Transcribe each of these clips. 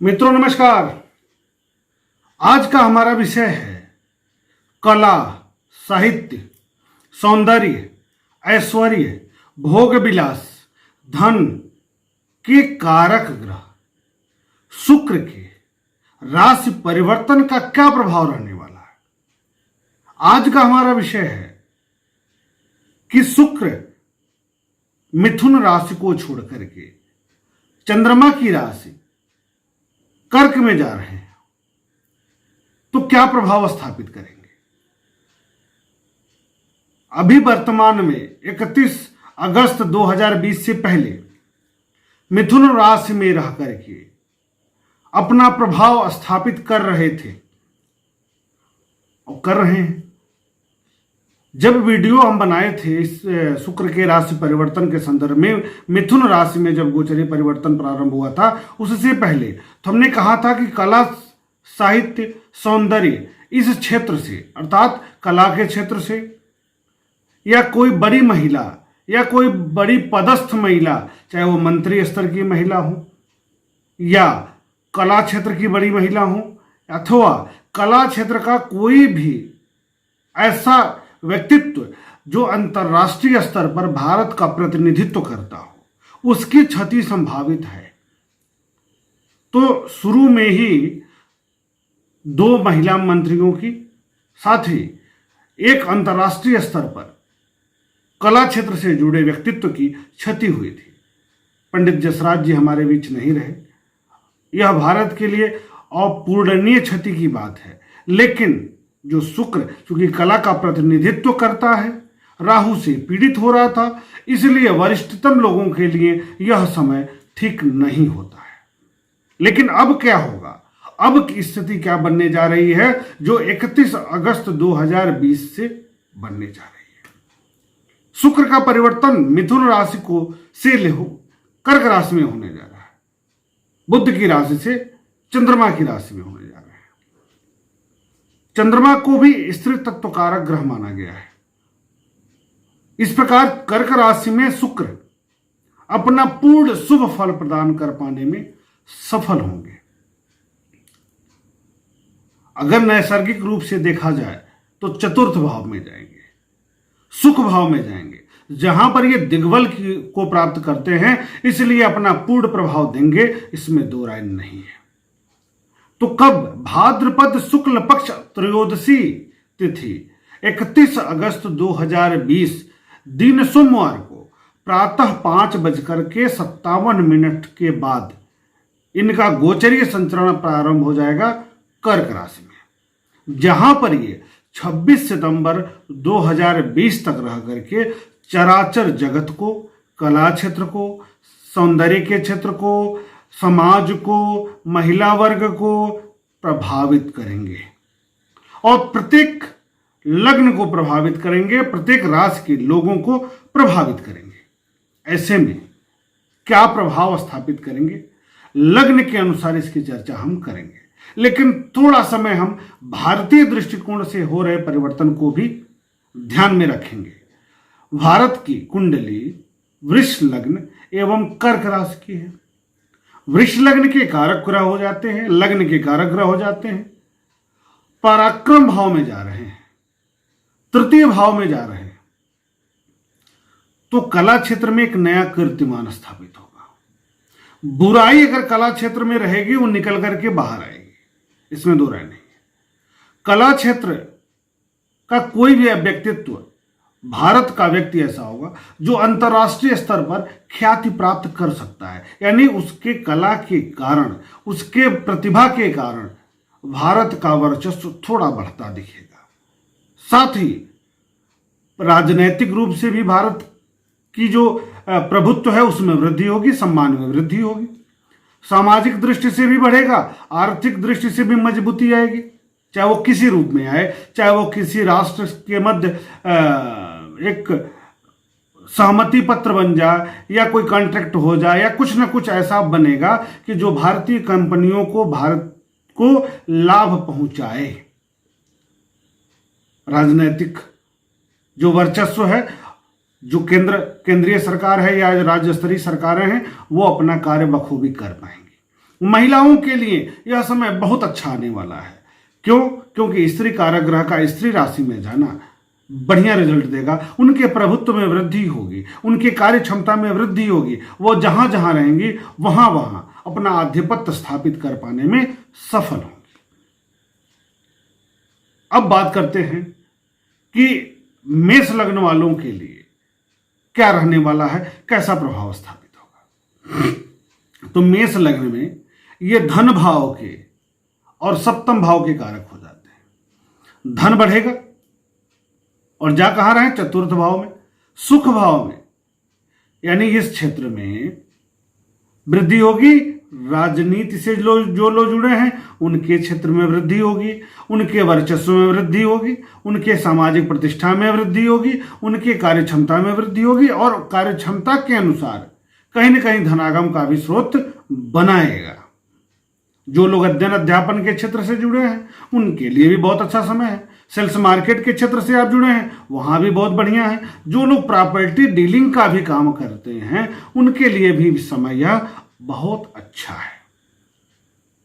मित्रों नमस्कार। आज का हमारा विषय है कला, साहित्य, सौंदर्य, ऐश्वर्य, भोग विलास, धन के कारक ग्रह शुक्र के राशि परिवर्तन का क्या प्रभाव रहने वाला है। आज का हमारा विषय है कि शुक्र मिथुन राशि को छोड़ करके चंद्रमा की राशि कर्क में जा रहे हैं तो क्या प्रभाव स्थापित करेंगे। अभी वर्तमान में 31 अगस्त 2020 से पहले मिथुन राशि में रह करके अपना प्रभाव स्थापित कर रहे थे और कर रहे हैं। जब वीडियो हम बनाए थे इस शुक्र के राशि परिवर्तन के संदर्भ में, मिथुन राशि में जब गोचरीय परिवर्तन प्रारंभ हुआ था उससे पहले तो हमने कहा था कि कला, साहित्य, सौंदर्य इस क्षेत्र से अर्थात कला के क्षेत्र से या कोई बड़ी महिला या कोई बड़ी पदस्थ महिला, चाहे वो मंत्री स्तर की महिला हो या कला क्षेत्र की बड़ी महिला हो अथवा कला क्षेत्र का कोई भी ऐसा व्यक्तित्व जो अंतर्राष्ट्रीय स्तर पर भारत का प्रतिनिधित्व करता हो, उसकी क्षति संभावित है। तो शुरू में ही 2 महिला मंत्रियों की, साथ ही एक अंतर्राष्ट्रीय स्तर पर कला क्षेत्र से जुड़े व्यक्तित्व की क्षति हुई थी। पंडित जसराज जी हमारे बीच नहीं रहे। यह भारत के लिए अपूरणीय क्षति की बात है। लेकिन जो शुक्र चूंकि कला का प्रतिनिधित्व करता है, राहु से पीड़ित हो रहा था, इसलिए वरिष्ठतम लोगों के लिए यह समय ठीक नहीं होता है। लेकिन अब क्या होगा, अब की स्थिति क्या बनने जा रही है जो 31 अगस्त 2020 से बनने जा रही है। शुक्र का परिवर्तन मिथुन राशि को से कर्क राशि में होने जा रहा है। बुध की राशि से चंद्रमा की राशि में होने जा रहा है। चंद्रमा को भी स्त्री तत्व कारक ग्रह माना गया है। इस प्रकार कर्क राशि में शुक्र अपना पूर्ण शुभ फल प्रदान कर पाने में सफल होंगे। अगर नैसर्गिक रूप से देखा जाए तो चतुर्थ भाव में जाएंगे, सुख भाव में जाएंगे, जहां पर ये दिग्बल को प्राप्त करते हैं, इसलिए अपना पूर्ण प्रभाव देंगे, इसमें दो राय नहीं है। तो कब? भाद्रपद शुक्ल पक्ष त्रयोदशी तिथि 31 अगस्त 2020 दिन सोमवार को प्रातः 5:57 के बाद इनका गोचरीय संचरण प्रारंभ हो जाएगा कर्क राशि में, जहां पर ये 26 सितंबर 2020 तक रह करके चराचर जगत को, कला क्षेत्र को, सौंदर्य के क्षेत्र को, समाज को, महिला वर्ग को प्रभावित करेंगे और प्रत्येक लग्न को प्रभावित करेंगे, प्रत्येक राशि के लोगों को प्रभावित करेंगे। ऐसे में क्या प्रभाव स्थापित करेंगे, लग्न के अनुसार इसकी चर्चा हम करेंगे। लेकिन थोड़ा समय हम भारतीय दृष्टिकोण से हो रहे परिवर्तन को भी ध्यान में रखेंगे। भारत की कुंडली वृष लग्न एवं कर्क राशि की है। वृष लग्न के कारक ग्रह हो जाते हैं, लग्न के कारक ग्रह हो जाते हैं, पराक्रम भाव में जा रहे हैं, तृतीय भाव में जा रहे हैं, तो कला क्षेत्र में एक नया कीर्तिमान स्थापित होगा। बुराई अगर कला क्षेत्र में रहेगी वो निकल करके बाहर आएगी, इसमें दो राय नहीं है। कला क्षेत्र का कोई भी व्यक्तित्व, भारत का व्यक्ति ऐसा होगा जो अंतर्राष्ट्रीय स्तर पर ख्याति प्राप्त कर सकता है, यानी उसके कला के कारण, उसके प्रतिभा के कारण भारत का वर्चस्व थोड़ा बढ़ता दिखेगा। साथ ही राजनैतिक रूप से भी भारत की जो प्रभुत्व है उसमें वृद्धि होगी, सम्मान में वृद्धि होगी, सामाजिक दृष्टि से भी बढ़ेगा, आर्थिक दृष्टि से भी मजबूती आएगी, चाहे वो किसी रूप में आए, चाहे वो किसी राष्ट्र के मध्य एक सहमति पत्र बन जाए या कोई कॉन्ट्रैक्ट हो जाए या कुछ ना कुछ ऐसा बनेगा कि जो भारतीय कंपनियों को, भारत को लाभ पहुंचाए। राजनीतिक जो वर्चस्व है, जो केंद्रीय सरकार है या राज्य स्तरीय सरकारें हैं, वो अपना कार्य बखूबी कर पाएंगी। महिलाओं के लिए यह समय बहुत अच्छा आने वाला है। क्यों? क्योंकि स्त्री कारक ग्रह का स्त्री राशि में जाना बढ़िया रिजल्ट देगा। उनके प्रभुत्व में वृद्धि होगी, उनकी कार्य क्षमता में वृद्धि होगी। वो जहां जहां रहेंगी वहां वहां अपना आधिपत्य स्थापित कर पाने में सफल होंगी। अब बात करते हैं कि मेष लग्न वालों के लिए क्या रहने वाला है, कैसा प्रभाव स्थापित होगा। तो मेष लग्न में ये धन भाव के और सप्तम भाव के कारक हो जाते हैं। धन बढ़ेगा और जा कहां रहे? चतुर्थ भाव में, सुख भाव में, यानी इस क्षेत्र में वृद्धि होगी। राजनीति से जो लोग जुड़े हैं उनके क्षेत्र में वृद्धि होगी, उनके वर्चस्व में वृद्धि होगी, उनके सामाजिक प्रतिष्ठा में वृद्धि होगी, उनके कार्य क्षमता में वृद्धि होगी और कार्य क्षमता के अनुसार कहीं न कहीं धनागम का भी स्रोत बनाएगा। जो लोग अध्ययन अध्यापन के क्षेत्र से जुड़े हैं उनके लिए भी बहुत अच्छा समय है। सेल्स मार्केट के क्षेत्र से आप जुड़े हैं वहां भी बहुत बढ़िया है। जो लोग प्रॉपर्टी डीलिंग का भी काम करते हैं उनके लिए भी समय यह बहुत अच्छा है।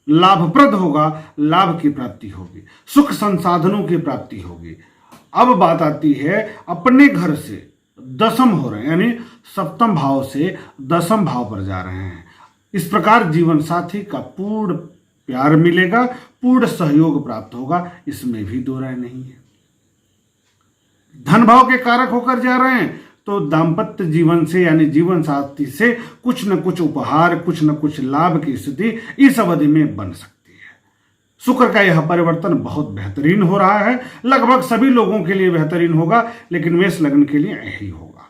लाभप्रद होगा, लाभ की प्राप्ति होगी, सुख संसाधनों की प्राप्ति होगी। अब बात आती है अपने घर से दसम हो रहे हैं, यानी सप्तम भाव से दसम भाव पर जा रहे हैं। इस प्रकार जीवन साथी का पूर्ण प्यार मिलेगा, पूर्ण सहयोग प्राप्त होगा, इसमें भी दो राय नहीं है। धन भाव के कारक होकर जा रहे हैं तो दाम्पत्य जीवन से यानी जीवन साथी से कुछ न कुछ उपहार, कुछ न कुछ लाभ की स्थिति इस अवधि में बन सकती है। शुक्र का यह परिवर्तन बहुत बेहतरीन हो रहा है। लगभग सभी लोगों के लिए बेहतरीन होगा, लेकिन मेष लग्न के लिए यही होगा।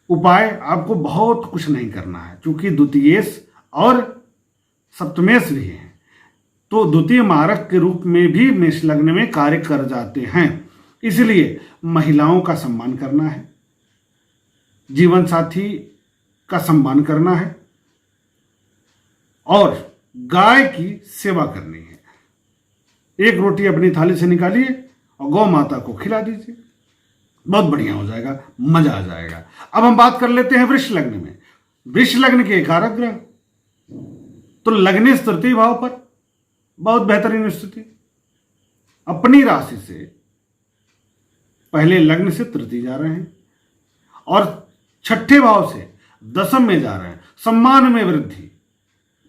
उपाय आपको बहुत कुछ नहीं करना है, क्योंकि द्वितीयेश और सप्तमेश भी है तो द्वितीय मारक के रूप में भी मेष लग्न में कार्य कर जाते हैं। इसलिए महिलाओं का सम्मान करना है, जीवन साथी का सम्मान करना है और गाय की सेवा करनी है। एक रोटी अपनी थाली से निकालिए और गौ माता को खिला दीजिए, बहुत बढ़िया हो जाएगा, मजा आ जाएगा। अब हम बात कर लेते हैं वृष लग्न में। वृष लग्न के कारक ग्रह तो लग्न तृतीय भाव पर बहुत बेहतरीन स्थिति। अपनी राशि से पहले लग्न से तृतीय जा रहे हैं और छठे भाव से दसम में जा रहे हैं। सम्मान में वृद्धि,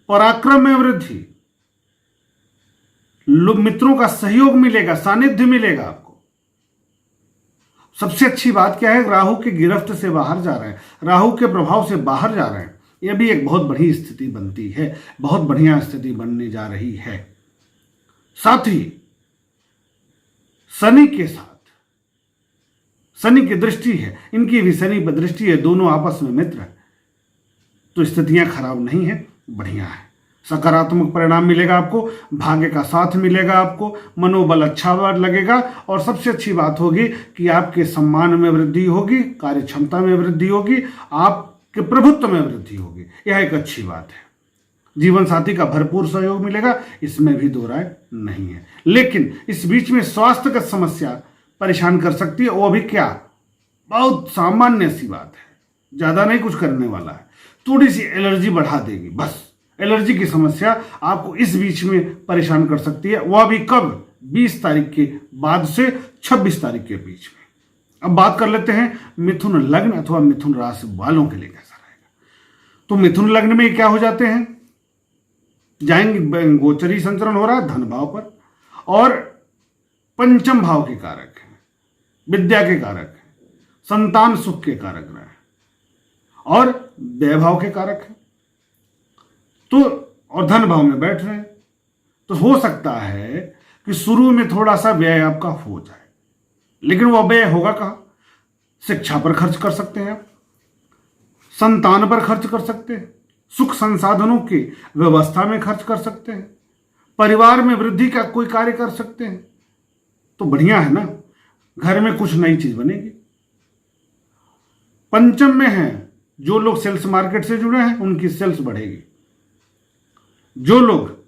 पराक्रम में वृद्धि, मित्रों का सहयोग मिलेगा, सानिध्य मिलेगा आपको। सबसे अच्छी बात क्या है, राहु की गिरफ्त से बाहर जा रहे हैं, राहु के प्रभाव से बाहर जा रहे हैं। यह भी एक बहुत बड़ी स्थिति बनती है, बहुत बढ़िया स्थिति बनने जा रही है। साथ ही शनि के साथ शनि की दृष्टि है, इनकी भी शनि पर दृष्टि है, दोनों आपस में मित्र है, तो स्थितियां खराब नहीं है, बढ़िया है। सकारात्मक परिणाम मिलेगा आपको, भाग्य का साथ मिलेगा आपको, मनोबल अच्छा लगेगा और सबसे अच्छी बात होगी कि आपके सम्मान में वृद्धि होगी, कार्य क्षमता में वृद्धि होगी, आपके प्रभुत्व में वृद्धि होगी। यह एक अच्छी बात है। जीवन साथी का भरपूर सहयोग मिलेगा, इसमें भी दो राय नहीं है। लेकिन इस बीच में स्वास्थ्यगत समस्या परेशान कर सकती है। वो भी क्या, बहुत सामान्य सी बात है, ज्यादा नहीं कुछ करने वाला है, थोड़ी सी एलर्जी बढ़ा देगी, बस एलर्जी की समस्या आपको इस बीच में परेशान कर सकती है। वह भी कब, 20 तारीख के बाद से 26 तारीख के बीच में। अब बात कर लेते हैं मिथुन लग्न अथवा मिथुन राशि वालों के लिए कैसा रहेगा। तो मिथुन लग्न में क्या हो जाते हैं, जाएंगे, गोचरी संचरण हो रहा है धन भाव पर और पंचम भाव के कारक है, विद्या के कारक है, संतान सुख के कारक है और व्यय भाव के कारक है। तो और धन भाव में बैठ रहे हैं, तो हो सकता है कि शुरू में थोड़ा सा व्यय आपका हो जाए, लेकिन वह व्यय होगा कहां, शिक्षा पर खर्च कर सकते हैं आप, संतान पर खर्च कर सकते हैं, सुख संसाधनों की व्यवस्था में खर्च कर सकते हैं, परिवार में वृद्धि का कोई कार्य कर सकते हैं। तो बढ़िया है ना, घर में कुछ नई चीज बनेगी। पंचम में है, जो लोग सेल्स मार्केट से जुड़े हैं उनकी सेल्स बढ़ेगी। जो लोग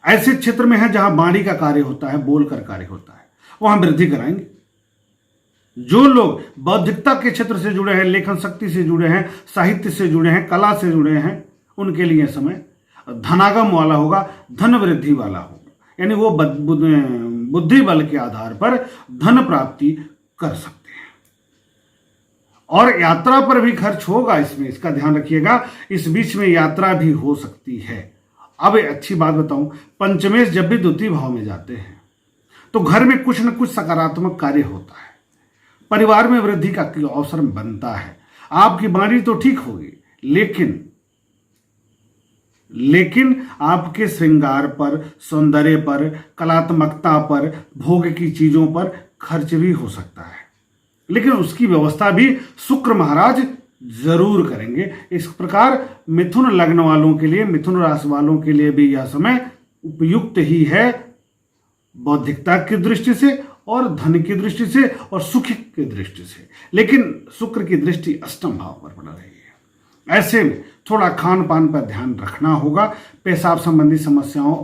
ऐसे क्षेत्र में हैं जहां वाणी का कार्य होता है, बोलकर कार्य होता है, वहां वृद्धि कराएंगे। जो लोग बौद्धिकता के क्षेत्र से जुड़े हैं, लेखन शक्ति से जुड़े हैं, साहित्य से जुड़े हैं, कला से जुड़े हैं, उनके लिए समय धनागम वाला होगा, धन वृद्धि वाला होगा, यानी वो बुद्धि बल के आधार पर धन प्राप्ति कर सकते हैं। और यात्रा पर भी खर्च होगा इसमें, इसका ध्यान रखिएगा। इस बीच में यात्रा भी हो सकती है। अब एक अच्छी बात बताऊं, पंचमेश जब भी द्वितीय भाव में जाते हैं तो घर में कुछ न कुछ सकारात्मक कार्य होता है, परिवार में वृद्धि का अवसर बनता है, आपकी वाणी तो ठीक होगी, लेकिन आपके श्रृंगार पर, सौंदर्य पर, कलात्मकता पर, भोग की चीजों पर खर्च भी हो सकता है। लेकिन उसकी व्यवस्था भी शुक्र महाराज जरूर करेंगे। इस प्रकार मिथुन लग्न वालों के लिए, मिथुन राशि वालों के लिए भी यह समय उपयुक्त ही है, बौद्धिकता की दृष्टि से और धन की दृष्टि से और सुख की दृष्टि से। लेकिन शुक्र की दृष्टि अष्टम भाव पर पड़ रही है। ऐसे में थोड़ा खान पान पर ध्यान रखना होगा, पेशाब संबंधी समस्याओं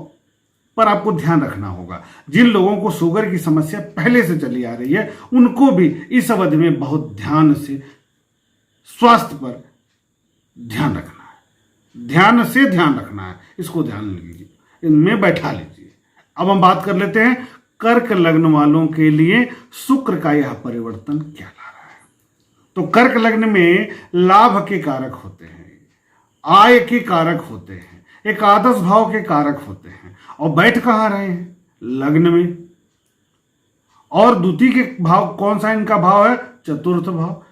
पर आपको ध्यान रखना होगा। जिन लोगों को शुगर की समस्या पहले से चली आ रही है उनको भी इस अवधि में बहुत ध्यान से स्वास्थ्य पर ध्यान रखना है, ध्यान से ध्यान रखना है, इसको ध्यान लीजिए, इनमें बैठा लीजिए। अब हम बात कर लेते हैं कर्क लग्न वालों के लिए शुक्र का यह परिवर्तन क्या ला रहा है। तो कर्क लग्न में लाभ के कारक होते हैं, आय के कारक होते हैं, एकादश भाव के कारक होते हैं, और बैठ कहाँ रहे हैं? लग्न में। और द्वितीय के भाव कौन सा इनका भाव है? चतुर्थ भाव।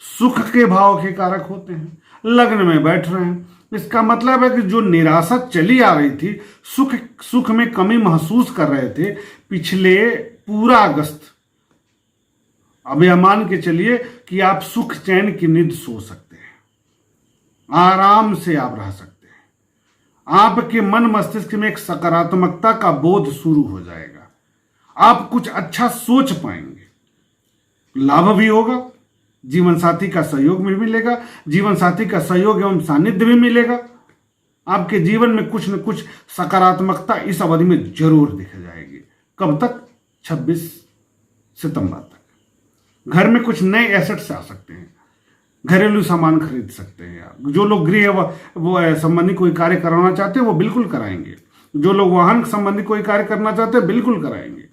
सुख के भाव के कारक होते हैं, लग्न में बैठ रहे हैं। इसका मतलब है कि जो निराशा चली आ रही थी, सुख में कमी महसूस कर रहे थे पिछले पूरा अगस्त, अब यह मान के चलिए कि आप सुख चैन की नींद सो सकते हैं, आराम से आप रह सकते हैं। आपके मन मस्तिष्क में एक सकारात्मकता का बोध शुरू हो जाएगा, आप कुछ अच्छा सोच पाएंगे, लाभ भी होगा, जीवन साथी का सहयोग भी मिलेगा, जीवन साथी का सहयोग एवं सानिध्य भी मिलेगा। आपके जीवन में कुछ न कुछ सकारात्मकता इस अवधि में जरूर दिख जाएगी। कब तक? 26 सितंबर तक। घर में कुछ नए एसेट्स आ सकते हैं, घरेलू सामान खरीद सकते हैं आप। जो लोग गृह वो संबंधी कोई कार्य कराना चाहते हैं वो बिल्कुल कराएंगे, जो लोग वाहन संबंधी कोई कार्य करना चाहते हैं बिल्कुल कराएंगे,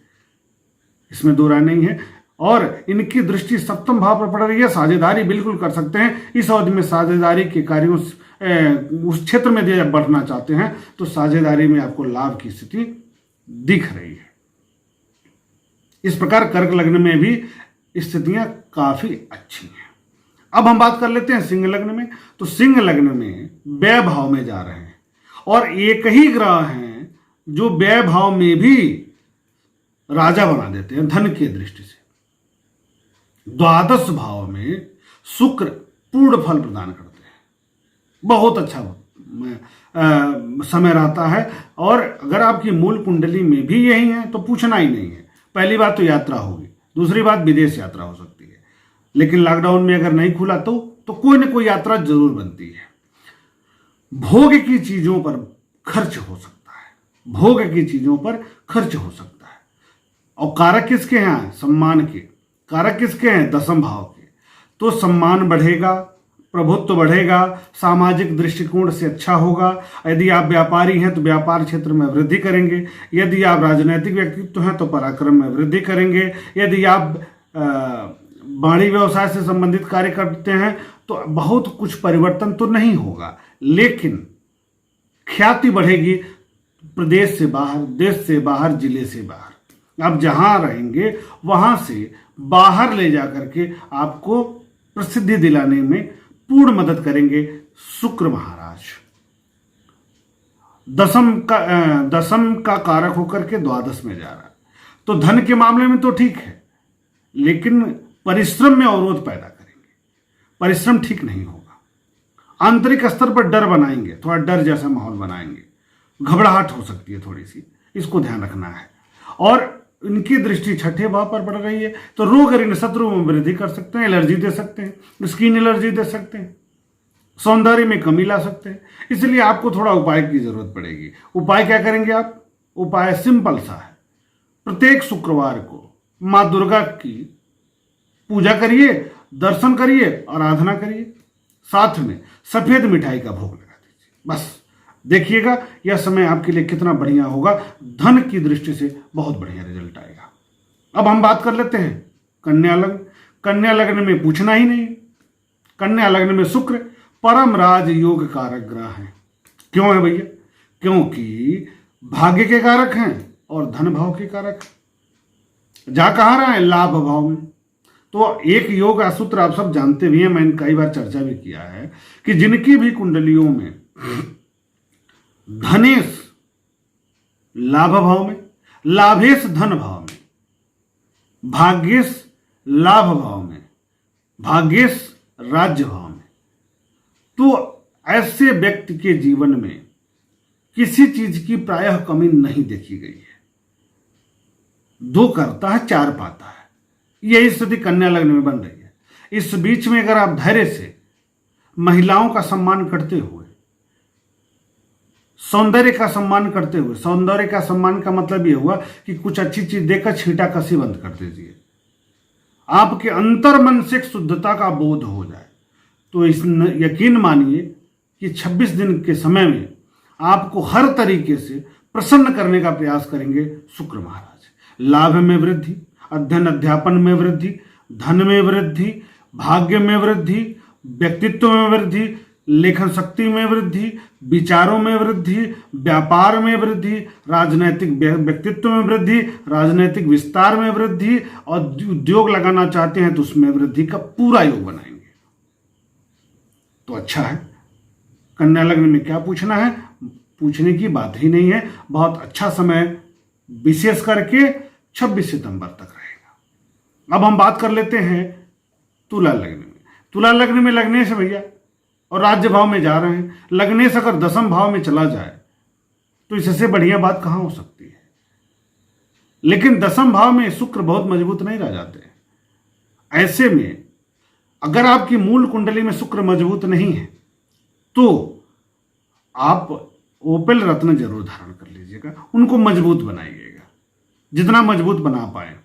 इसमें दो राय नहीं है। और इनकी दृष्टि सप्तम भाव पर पड़ रही है, साझेदारी बिल्कुल कर सकते हैं। इस अवधि में साझेदारी के कार्यों उस क्षेत्र में जब बढ़ना चाहते हैं तो साझेदारी में आपको लाभ की स्थिति दिख रही है। इस प्रकार कर्क लग्न में भी स्थितियां काफी अच्छी हैं। अब हम बात कर लेते हैं सिंह लग्न में। तो सिंह लग्न में व्यय भाव में जा रहे हैं और एक ही ग्रह हैं जो व्यय भाव में भी राजा बना देते हैं धन की दृष्टि से। द्वादश भाव में शुक्र पूर्ण फल प्रदान करते हैं, बहुत अच्छा समय रहता है। और अगर आपकी मूल कुंडली में भी यही है तो पूछना ही नहीं है। पहली बात तो यात्रा होगी, दूसरी बात विदेश यात्रा हो सकती है, लेकिन लॉकडाउन में अगर नहीं खुला तो कोई ना कोई यात्रा जरूर बनती है। भोग की चीजों पर खर्च हो सकता है, भोग की चीजों पर खर्च हो सकता है। और कारक किसके हैं? सम्मान के कारक किसके हैं? दसम भाव के। तो सम्मान बढ़ेगा, प्रभुत्व बढ़ेगा, सामाजिक दृष्टिकोण से अच्छा होगा। यदि आप व्यापारी हैं तो व्यापार क्षेत्र में वृद्धि करेंगे, यदि आप राजनीतिक व्यक्तित्व हैं तो पराक्रम में वृद्धि करेंगे, यदि आप वाणिज्य व्यवसाय से संबंधित कार्य करते हैं तो बहुत कुछ परिवर्तन तो नहीं होगा, लेकिन ख्याति बढ़ेगी प्रदेश से बाहर, देश से बाहर, जिले से बाहर। आप जहां रहेंगे वहां से बाहर ले जाकर के आपको प्रसिद्धि दिलाने में पूर्ण मदद करेंगे शुक्र महाराज। दसम का कारक होकर के द्वादश में जा रहा है। तो धन के मामले में तो ठीक है, लेकिन परिश्रम में अवरोध पैदा करेंगे, परिश्रम ठीक नहीं होगा। आंतरिक स्तर पर डर बनाएंगे, थोड़ा डर जैसा माहौल बनाएंगे, घबराहट हो सकती है थोड़ी सी, इसको ध्यान रखना है। और इनकी दृष्टि छठे भाव पर पड़ रही है तो रोग ऋण शत्रु में वृद्धि कर सकते हैं, एलर्जी दे सकते हैं, स्किन एलर्जी दे सकते हैं, सौंदर्य में कमी ला सकते हैं। इसलिए आपको थोड़ा उपाय की जरूरत पड़ेगी। उपाय क्या करेंगे आप? उपाय सिंपल सा है, प्रत्येक शुक्रवार को माँ दुर्गा की पूजा करिए, दर्शन करिए, आराधना करिए, साथ में सफेद मिठाई का भोग लगा दीजिए। बस देखिएगा यह समय आपके लिए कितना बढ़िया होगा, धन की दृष्टि से बहुत बढ़िया रिजल्ट आएगा। अब हम बात कर लेते हैं कन्या लग्न। कन्या लग्न में पूछना ही नहीं, कन्या लग्न में शुक्र परम राज योग कारक ग्रह है। क्यों है भैया? क्योंकि भाग्य के कारक हैं और धन भाव के कारक हैं। जा कहाँ रहा है? लाभ भाव में। तो एक योग का सूत्र आप सब जानते भी हैं, मैंने कई बार चर्चा भी किया है कि जिनकी भी कुंडलियों में धनेश लाभ भाव में, लाभेश धन भाव में, भाग्येश लाभ भाव में, भाग्येश राज्य भाव में, तो ऐसे व्यक्ति के जीवन में किसी चीज की प्रायः कमी नहीं देखी गई है। 2 करता है 4 पाता है, यही स्थिति कन्या लग्न में बन रही है। इस बीच में अगर आप धैर्य से महिलाओं का सम्मान करते हुए, सौंदर्य का सम्मान करते हुए, सौंदर्य का सम्मान का मतलब यह हुआ कि कुछ अच्छी चीज देकर छींटा कसी बंद कर दीजिए, आपके अंतर मन से शुद्धता का बोध हो जाए, तो इस यकीन मानिए कि 26 दिन के समय में आपको हर तरीके से प्रसन्न करने का प्रयास करेंगे शुक्र महाराज। लाभ में वृद्धि, अध्ययन अध्यापन में वृद्धि, धन में वृद्धि, भाग्य में वृद्धि, व्यक्तित्व में वृद्धि, लेखन शक्ति में वृद्धि, विचारों में वृद्धि, व्यापार में वृद्धि, राजनैतिक व्यक्तित्व में वृद्धि, राजनैतिक विस्तार में वृद्धि, और उद्योग लगाना चाहते हैं तो उसमें वृद्धि का पूरा योग बनाएंगे। तो अच्छा है। कन्या लग्न में क्या पूछना है? पूछने की बात ही नहीं है। बहुत अच्छा समय विशेष करके 26 सितंबर तक रहेगा। अब हम बात कर लेते हैं तुला लग्न में। तुला लग्न में लग्नेश भैया और राज्य भाव में जा रहे हैं। लग्नेश अगर 10वें भाव में चला जाए तो इससे बढ़िया बात कहां हो सकती है। लेकिन 10वें भाव में शुक्र बहुत मजबूत नहीं रह जाते। ऐसे में अगर आपकी मूल कुंडली में शुक्र मजबूत नहीं है तो आप ओपेल रत्न जरूर धारण कर लीजिएगा, उनको मजबूत बनाइएगा जितना मजबूत बना पाए।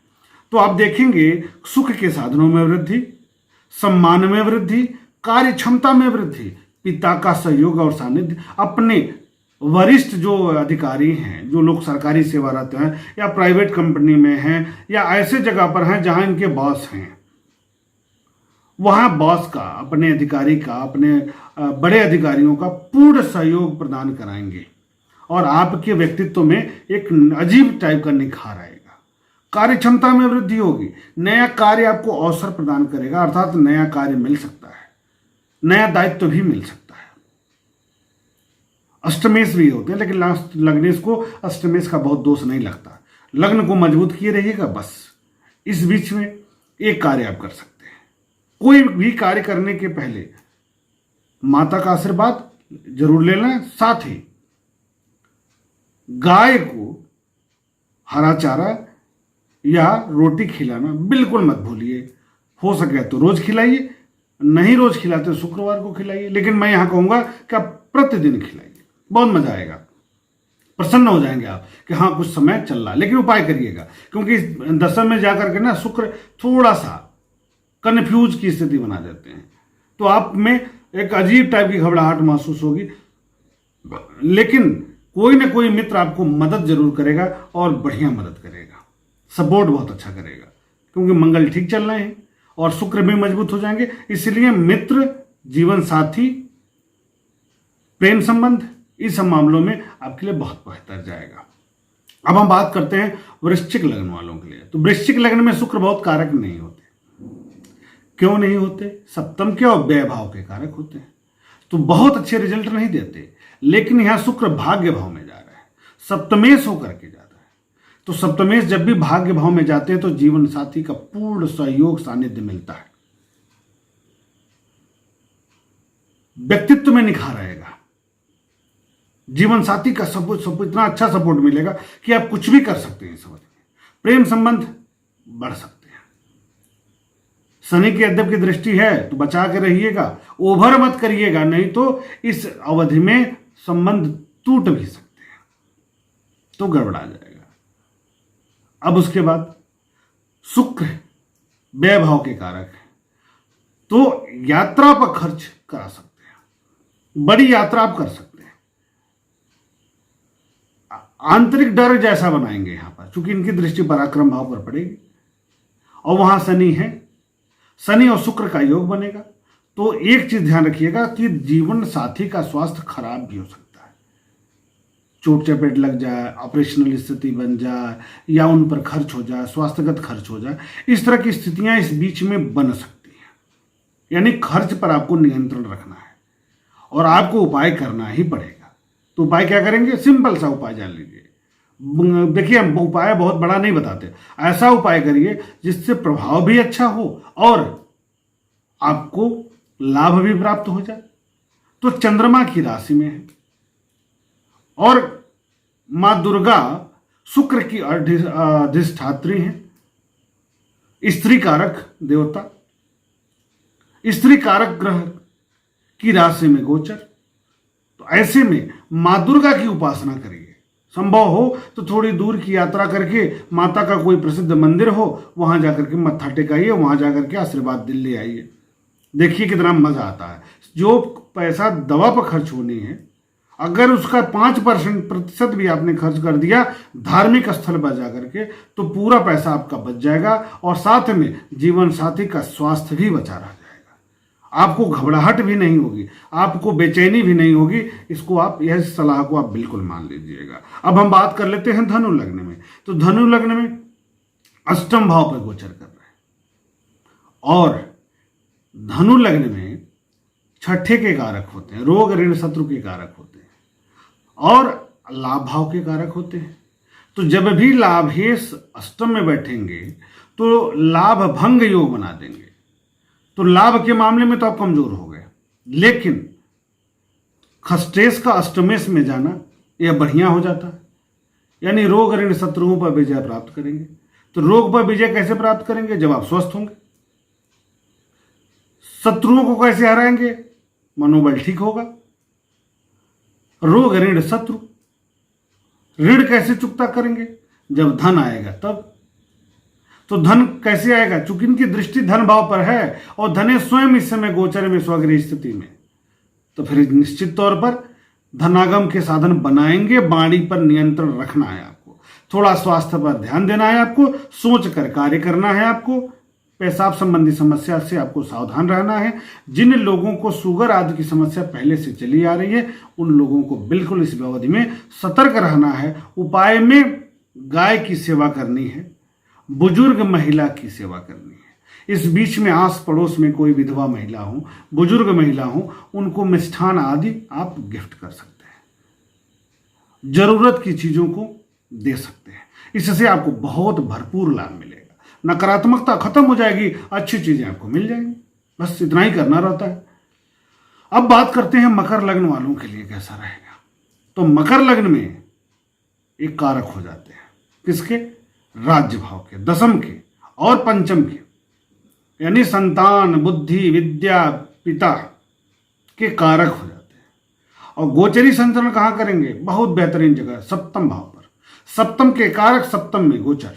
तो आप देखेंगे सुख के साधनों में वृद्धि, सम्मान में वृद्धि, कार्य क्षमता में वृद्धि, पिता का सहयोग और सानिध्य, अपने वरिष्ठ जो अधिकारी हैं, जो लोग सरकारी सेवारत हैं या प्राइवेट कंपनी में हैं या ऐसे जगह पर हैं जहां इनके बॉस हैं, वहां बॉस का, अपने अधिकारी का, अपने बड़े अधिकारियों का पूर्ण सहयोग प्रदान कराएंगे और आपके व्यक्तित्व में एक अजीब टाइप का निखार आएगा। कार्य क्षमता में वृद्धि होगी, नया कार्य आपको अवसर प्रदान करेगा, अर्थात नया कार्य मिल सकता है, नया दायित्व भी मिल सकता है। अष्टमेश भी होते हैं, लेकिन लग्नेश को अष्टमेश का बहुत दोष नहीं लगता। लग्न को मजबूत किए रहिएगा बस। इस बीच में एक कार्य आप कर सकते हैं। कोई भी कार्य करने के पहले माता का आशीर्वाद जरूर ले लें, साथ ही गाय को हरा चारा या रोटी खिलाना बिल्कुल मत भूलिए। हो सके तो रोज खिलाइए, नहीं रोज खिलाते तो शुक्रवार को खिलाइए, लेकिन मैं यहां कहूंगा कि आप प्रतिदिन खिलाइए, बहुत मजा आएगा। प्रसन्न हो जाएंगे आप कि हाँ कुछ समय चल रहा है। लेकिन उपाय करिएगा, क्योंकि 10वें में जाकर के ना शुक्र थोड़ा सा कन्फ्यूज की स्थिति बना देते हैं, तो आप में एक अजीब टाइप की घबराहट महसूस होगी। लेकिन कोई ना कोई मित्र आपको मदद जरूर करेगा और बढ़िया मदद करेगा, सपोर्ट बहुत अच्छा करेगा, क्योंकि मंगल ठीक चल रहे हैं और शुक्र भी मजबूत हो जाएंगे। इसलिए मित्र, जीवन साथी, प्रेम संबंध, इस मामलों में आपके लिए बहुत बेहतर जाएगा। अब हम बात करते हैं वृश्चिक लग्न वालों के लिए। तो वृश्चिक लग्न में शुक्र बहुत कारक नहीं होते। क्यों नहीं होते? सप्तम के और व्यय भाव के कारक होते हैं, तो बहुत अच्छे रिजल्ट नहीं देते। लेकिन यहां शुक्र भाग्य भाव में जा रहा है, सप्तमेश होकर के जाता है। तो सप्तमेश जब भी भाग्य भाव में जाते हैं तो जीवन साथी का पूर्ण सहयोग सानिध्य मिलता है, व्यक्तित्व में निखार आएगा, जीवन साथी का सपोर्ट इतना अच्छा सपोर्ट मिलेगा कि आप कुछ भी कर सकते हैं समझ में। प्रेम संबंध बढ़ सकते हैं। शनि की अध्यप की दृष्टि है तो बचा के रहिएगा, ओवर मत करिएगा, नहीं तो इस अवधि में संबंध टूट भी सकते हैं, तो गड़बड़ा जाएगा। अब उसके बाद शुक्र व्यय भाव के कारक है, तो यात्रा पर खर्च करा सकते हैं, बड़ी यात्रा आप कर सकते हैं। आंतरिक डर जैसा बनाएंगे यहाँ पर, क्योंकि इनकी दृष्टि पराक्रम भाव पर पड़ेगी और वहां शनि है, शनि और शुक्र का योग बनेगा। तो एक चीज ध्यान रखिएगा कि जीवन साथी का स्वास्थ्य खराब भी हो सकता है, चोट चपेट लग जाए, ऑपरेशनल स्थिति बन जाए, या उन पर खर्च हो जाए, स्वास्थ्यगत खर्च हो जाए, इस तरह की स्थितियां इस बीच में बन सकती हैं। यानी खर्च पर आपको नियंत्रण रखना है और आपको उपाय करना ही पड़ेगा। तो उपाय क्या करेंगे? सिंपल सा उपाय जान लीजिए। देखिए, हम उपाय बहुत बड़ा नहीं बताते, ऐसा उपाय करिए जिससे प्रभाव भी अच्छा हो और आपको लाभ भी प्राप्त हो जाए। तो चंद्रमा की राशि में है और मां दुर्गा शुक्र की अधिष्ठात्री हैं, स्त्री कारक देवता, स्त्री कारक ग्रह की राशि में गोचर। तो ऐसे में मां दुर्गा की उपासना करिए। संभव हो तो थोड़ी दूर की यात्रा करके माता का कोई प्रसिद्ध मंदिर हो, वहां जाकर के मत्था टेकाइए, वहां जाकर के आशीर्वाद ले आइए। देखिए कितना मजा आता है। जो पैसा दवा पर खर्च होनी है, अगर उसका 5% भी आपने खर्च कर दिया धार्मिक स्थल पर जाकर के, तो पूरा पैसा आपका बच जाएगा और साथ में जीवन साथी का स्वास्थ्य भी बचा रह जाएगा। आपको घबराहट भी नहीं होगी, आपको बेचैनी भी नहीं होगी। इसको आप, यह सलाह को आप बिल्कुल मान लीजिएगा। अब हम बात कर लेते हैं धनु लग्न में। तो धनु लग्न में अष्टम भाव पर गोचर कर रहे हैं और धनु लग्न में छठे के कारक होते हैं, रोग ऋण शत्रु के कारक होते हैं और लाभ भाव के कारक होते हैं। तो जब भी लाभेश अष्टम में बैठेंगे तो लाभ भंग योग बना देंगे। तो लाभ के मामले में तो आप कमजोर हो गए, लेकिन खष्टेश का अष्टमेश में जाना यह बढ़िया हो जाता है। यानी रोग ऋण शत्रुओं पर विजय प्राप्त करेंगे। तो रोग पर विजय कैसे प्राप्त करेंगे? जब आप स्वस्थ होंगे। शत्रुओं को कैसे हराएंगे? मनोबल ठीक होगा। रोग ऋण शत्रु, ऋण कैसे चुकता करेंगे? जब धन आएगा तब। तो धन कैसे आएगा? चूंकि इनकी दृष्टि धन भाव पर है और धने स्वयं इस समय गोचर में स्वगृह स्थिति में, तो फिर निश्चित तौर पर धनागम के साधन बनाएंगे। वाणी पर नियंत्रण रखना है आपको, थोड़ा स्वास्थ्य पर ध्यान देना है आपको, सोच कर कार्य करना है आपको। पेशाब संबंधी समस्या से आपको सावधान रहना है। जिन लोगों को शुगर आदि की समस्या पहले से चली आ रही है, उन लोगों को बिल्कुल इस अवधि में सतर्क रहना है। उपाय में गाय की सेवा करनी है, बुजुर्ग महिला की सेवा करनी है। इस बीच में आस पड़ोस में कोई विधवा महिला हो, बुजुर्ग महिला हो, उनको मिष्ठान आदि आप गिफ्ट कर सकते हैं, जरूरत की चीजों को दे सकते हैं। इससे आपको बहुत भरपूर लाभ मिलेगा, नकारात्मकता खत्म हो जाएगी, अच्छी चीजें आपको मिल जाएंगी। बस इतना ही करना रहता है। अब बात करते हैं मकर लग्न वालों के लिए कैसा रहेगा। तो मकर लग्न में एक कारक हो जाते हैं, किसके? राज्य भाव के, दशम के और पंचम के, यानी संतान, बुद्धि, विद्या, पिता के कारक हो जाते हैं। और गोचरी संचरण कहां करेंगे? बहुत बेहतरीन जगह, सप्तम भाव पर। सप्तम के कारक सप्तम में गोचर,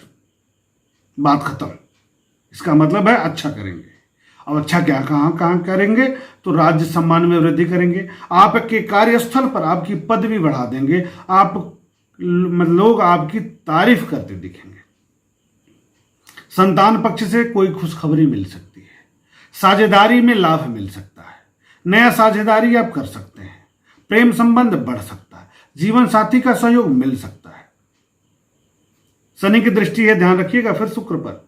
बात खत्म। इसका मतलब है अच्छा करेंगे। अब अच्छा क्या, कहां करेंगे? तो राज्य सम्मान में वृद्धि करेंगे। आपके कार्यस्थल पर आपकी पदवी बढ़ा देंगे। लोग आपकी तारीफ करते दिखेंगे। संतान पक्ष से कोई खुशखबरी मिल सकती है। साझेदारी में लाभ मिल सकता है, नया साझेदारी आप कर सकते हैं। प्रेम संबंध बढ़ सकता है, जीवन साथी का सहयोग मिल सकता है। शनि की दृष्टि है, ध्यान रखिएगा। फिर शुक्र पर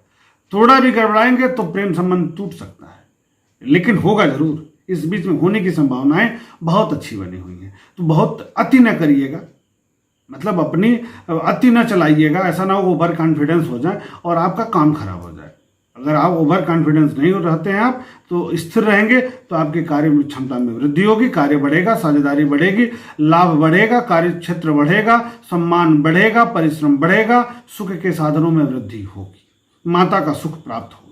थोड़ा भी गड़बड़ाएंगे तो प्रेम संबंध टूट सकता है, लेकिन होगा जरूर। इस बीच में होने की संभावनाएं बहुत अच्छी बनी हुई हैं। तो बहुत अति न करिएगा, मतलब अपनी अति न चलाइएगा। ऐसा ना हो ओवर कॉन्फिडेंस हो जाए और आपका काम खराब हो जाए। अगर आप ओवर कॉन्फिडेंस नहीं रहते हैं, आप तो स्थिर रहेंगे, तो आपके कार्य में क्षमता में वृद्धि होगी, कार्य बढ़ेगा, साझेदारी बढ़ेगी, लाभ बढ़ेगा, कार्य क्षेत्र बढ़ेगा, सम्मान बढ़ेगा, परिश्रम बढ़ेगा, सुख के साधनों में वृद्धि होगी, माता का सुख प्राप्त होगा।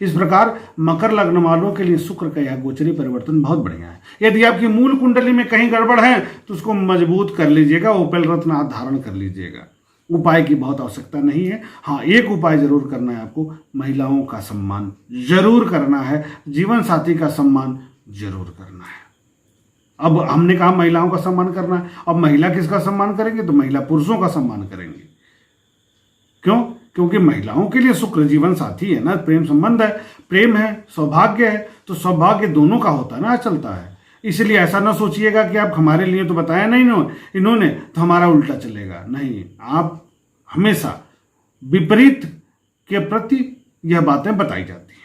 इस प्रकार मकर लग्न वालों के लिए शुक्र का यह गोचरी परिवर्तन बहुत बढ़िया है। यदि आपकी मूल कुंडली में कहीं गड़बड़ है तो उसको मजबूत कर लीजिएगा, उपल रत्न आप धारण कर लीजिएगा। उपाय की बहुत आवश्यकता नहीं है। हाँ, एक उपाय जरूर करना है आपको, महिलाओं का सम्मान जरूर करना है, जीवन साथी का सम्मान जरूर करना है। अब हमने कहा महिलाओं का सम्मान करना है, अब महिला किसका सम्मान करेंगे? तो महिला पुरुषों का सम्मान करेंगे। क्यों? क्योंकि महिलाओं के लिए शुक्र जीवन साथी है ना, प्रेम संबंध है, प्रेम है, सौभाग्य है, तो सौभाग्य दोनों का होता है ना, चलता है। इसलिए ऐसा ना सोचिएगा कि आप हमारे लिए तो बताया नहीं इन्होंने तो हमारा उल्टा चलेगा। नहीं, आप हमेशा विपरीत के प्रति यह बातें बताई जाती हैं।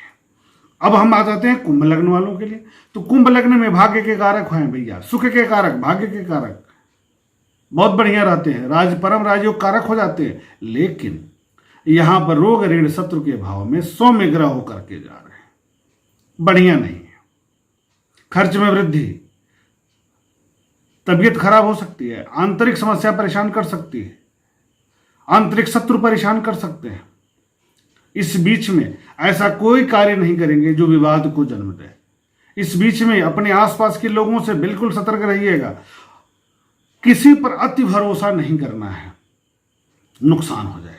अब हम आ जाते हैं कुंभ लग्न वालों के लिए। तो कुंभ लग्न में भाग्य के कारक हैं भैया, सुख के कारक, भाग्य के कारक बहुत बढ़िया रहते हैं, परम राजयोग कारक हो जाते हैं। लेकिन यहां पर रोग ऋण शत्रु के भाव में सौम्य ग्रह होकर के जा रहे हैं, बढ़िया नहीं है। खर्च में वृद्धि, तबीयत खराब हो सकती है, आंतरिक समस्या परेशान कर सकती है, आंतरिक शत्रु परेशान कर सकते हैं। इस बीच में ऐसा कोई कार्य नहीं करेंगे जो विवाद को जन्म दे। इस बीच में अपने आसपास के लोगों से बिल्कुल सतर्क रहिएगा, किसी पर अति भरोसा नहीं करना है, नुकसान हो जाएगा।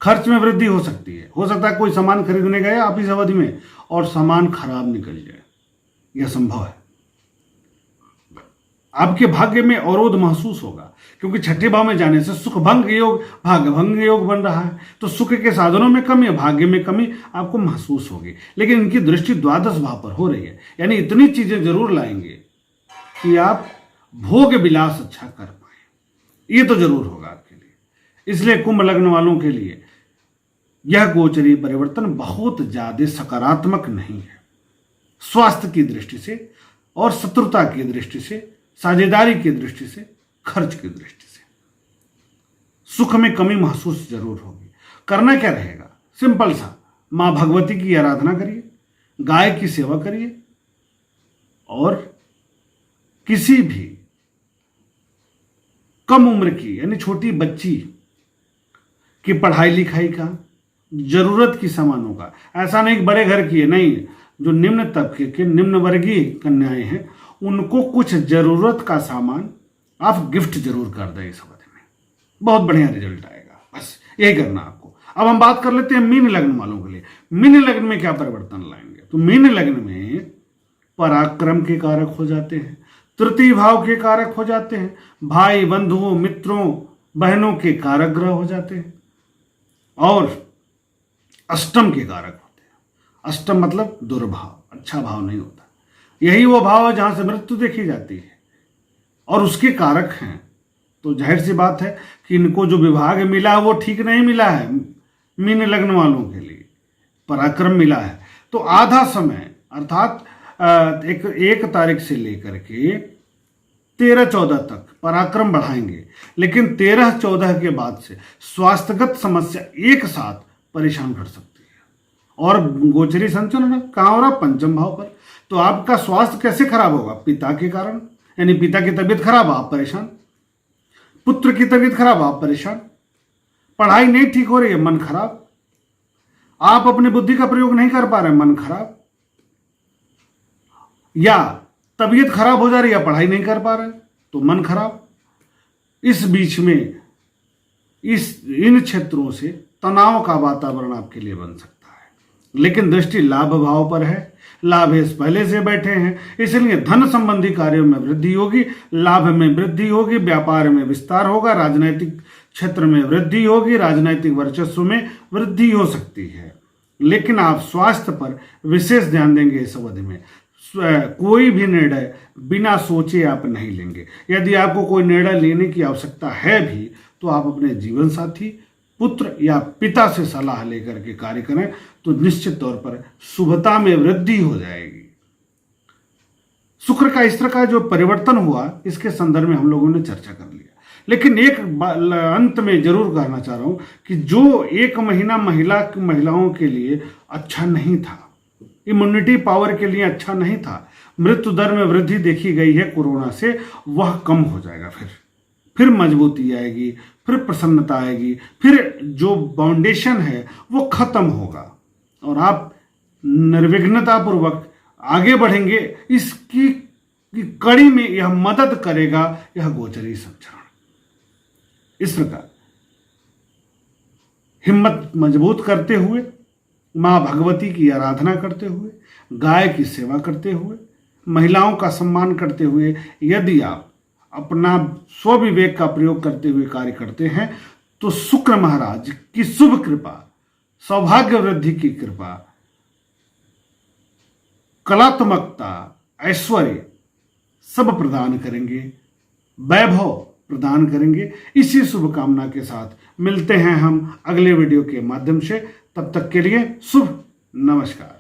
खर्च में वृद्धि हो सकती है, हो सकता है कोई सामान खरीदने गए आप इस अवधि में और सामान खराब निकल जाए, यह संभव है। आपके भाग्य में अवरोध महसूस होगा, क्योंकि छठे भाव में जाने से सुख भंग योग, भाग्य भंग योग बन रहा है, तो सुख के साधनों में कमी, भाग्य में कमी आपको महसूस होगी। लेकिन इनकी दृष्टि द्वादश भाव पर हो रही है, यानी इतनी चीजें जरूर लाएंगे कि आप भोग विलास अच्छा कर पाए, ये तो जरूर होगा आपके लिए। इसलिए कुंभ लग्न वालों के लिए यह गोचरी परिवर्तन बहुत ज्यादा सकारात्मक नहीं है। स्वास्थ्य की दृष्टि से और शत्रुता की दृष्टि से, साझेदारी की दृष्टि से, खर्च की दृष्टि से सुख में कमी महसूस जरूर होगी। करना क्या रहेगा? सिंपल सा, मां भगवती की आराधना करिए, गाय की सेवा करिए, और किसी भी कम उम्र की यानी छोटी बच्ची की पढ़ाई लिखाई का, जरूरत की सामानों का, ऐसा नहीं कि बड़े घर की है, नहीं, जो निम्न तबके के निम्न वर्गीय कन्याएं हैं उनको कुछ जरूरत का सामान आप गिफ्ट जरूर कर दें इस अवधि में, बहुत बढ़िया रिजल्ट आएगा। बस यही करना आपको। अब हम बात कर लेते हैं मीन लग्न वालों के लिए। मीन लग्न में क्या परिवर्तन लाएंगे? तो मीन लग्न में पराक्रम के कारक हो जाते हैं, तृतीय भाव के कारक हो जाते हैं, भाई बंधुओं मित्रों बहनों के कारक ग्रह हो जाते हैं, और अष्टम के कारक होते हैं। अष्टम मतलब दुर्भाव, अच्छा भाव नहीं होता। यही वो भाव है जहां से मृत्यु देखी जाती है, और उसके कारक हैं। तो जाहिर सी बात है कि इनको जो विभाग मिला वो ठीक नहीं मिला है। मीन लग्न वालों के लिए पराक्रम मिला है, तो आधा समय अर्थात एक तारीख से लेकर के 13-14 तक पराक्रम बढ़ाएंगे, लेकिन 13-14 के बाद से स्वास्थ्यगत समस्या एक साथ परेशान कर सकती है। और गोचरी संचलन कहाँ हो रहा? पंचम भाव पर। तो आपका स्वास्थ्य कैसे खराब होगा? पिता के कारण, यानी पिता की तबीयत खराब, आप परेशान, पुत्र की तबीयत खराब, आप परेशान, पढ़ाई नहीं ठीक हो रही है, मन खराब, आप अपनी बुद्धि का प्रयोग नहीं कर पा रहे, मन खराब, या तबीयत खराब हो जा रही है, पढ़ाई नहीं कर पा रहे तो मन खराब। इस बीच में इन क्षेत्रों से तनाव का वातावरण आपके लिए बन सकता है। लेकिन दृष्टि लाभ भाव पर है, लाभेश पहले से बैठे हैं, इसलिए धन संबंधी कार्यों में वृद्धि होगी, लाभ में वृद्धि होगी, व्यापार में विस्तार होगा, राजनीतिक क्षेत्र में वृद्धि होगी, राजनीतिक वर्चस्व में वृद्धि हो सकती है। लेकिन आप स्वास्थ्य पर विशेष ध्यान देंगे इस अवधि में। कोई भी निर्णय बिना सोचे आप नहीं लेंगे। यदि आपको कोई निर्णय लेने की आवश्यकता है भी तो आप अपने जीवन साथी, पुत्र या पिता से सलाह लेकर के कार्य करें, तो निश्चित तौर पर शुभता में वृद्धि हो जाएगी। शुक्र का इस तरह का जो परिवर्तन हुआ, इसके संदर्भ में हम लोगों ने चर्चा कर लिया। लेकिन एक अंत में जरूर कहना चाह रहा हूं कि जो एक महीना महिलाओं के लिए अच्छा नहीं था, इम्यूनिटी पावर के लिए अच्छा नहीं था, मृत्यु दर में वृद्धि देखी गई है कोरोना से, वह कम हो जाएगा। फिर मजबूती आएगी, फिर प्रसन्नता आएगी, फिर जो फाउंडेशन है वो खत्म होगा और आप निर्विघ्नता पूर्वक आगे बढ़ेंगे। इसकी कड़ी में यह मदद करेगा यह गोचरी संचरण। इस प्रकार हिम्मत मजबूत करते हुए, मां भगवती की आराधना करते हुए, गाय की सेवा करते हुए, महिलाओं का सम्मान करते हुए यदि आप अपना स्वविवेक का प्रयोग करते हुए कार्य करते हैं तो शुक्र महाराज की शुभ कृपा, सौभाग्य वृद्धि की कृपा, कलात्मकता, ऐश्वर्य सब प्रदान करेंगे, वैभव प्रदान करेंगे। इसी शुभकामना के साथ मिलते हैं हम अगले वीडियो के माध्यम से। तब तक के लिए शुभ नमस्कार।